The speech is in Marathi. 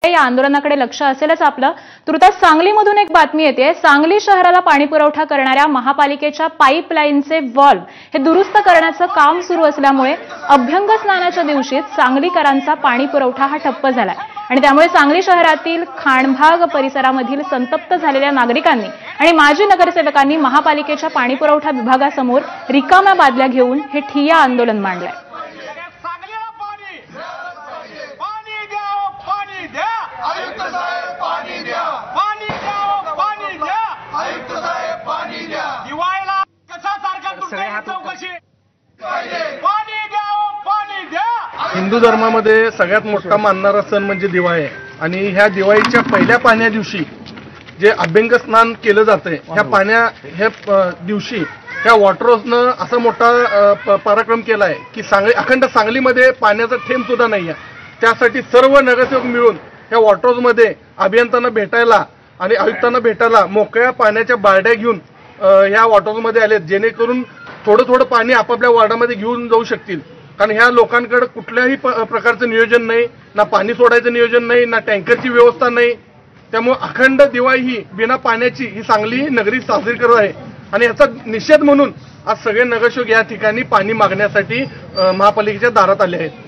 या आंदोलनाकडे लक्ष असेलच आपलं। तुर्तास सांगलीमधून एक बातमी येते। सांगली शहराला पाणी पुरवठा करणाऱ्या महापालिकेच्या पाईपलाईनचे व्हॉल्व हे दुरुस्त करण्याचं काम सुरू असल्यामुळे अभ्यंग स्नानाच्या दिवशी सांगलीकरांचा पाणी पुरवठा हा ठप्प झालाय आणि त्यामुळे सांगली शहरातील खाणभाग परिसरामधील संतप्त झालेल्या नागरिकांनी आणि माजी नगरसेवकांनी महापालिकेच्या पाणी पुरवठा विभागासमोर रिकाम्या बादल्या घेऊन हे ठिय्या आंदोलन मांडलंय। हिंदू धर्मामध्ये सगळ्यात मोठा मानणारा सण म्हणजे दिवाळी आहे आणि ह्या दिवाळीच्या पहिल्या पाण्या दिवशी जे अभ्यंग स्नान केलं जातंय ह्या दिवशी ह्या वॉटरवर्क्सनं असा मोठा पराक्रम केलाय की अखंड सांगलीमध्ये पाण्याचा थेंब सुद्धा नाहीये। त्यासाठी सर्व नगरसेवक मिळून ह्या वॉटरवर्क्समध्ये अभियंत्यांना भेटायला आणि आयुक्तांना भेटायला मोकळ्या पाण्याच्या बारड्या घेऊन ह्या वॉटरवर्क्समध्ये आलेत, जेणेकरून थोडं पाणी आपापल्या वॉर्डामध्ये घेऊन जाऊ शकतील। कारण ह्या लोकांकडे कुठल्याही प्रकारचं नियोजन नाही, ना पाणी सोडायचं नियोजन नाही, ना टँकरची व्यवस्था नाही। त्यामुळे अखंड दिवाळी ही बिना पाण्याची ही सांगली नगरी साजरी करत आहे आणि याचा निषेध म्हणून आज सगळे नगरसेवक या ठिकाणी पाणी मागण्यासाठी महापालिकेच्या दारात आले आहेत।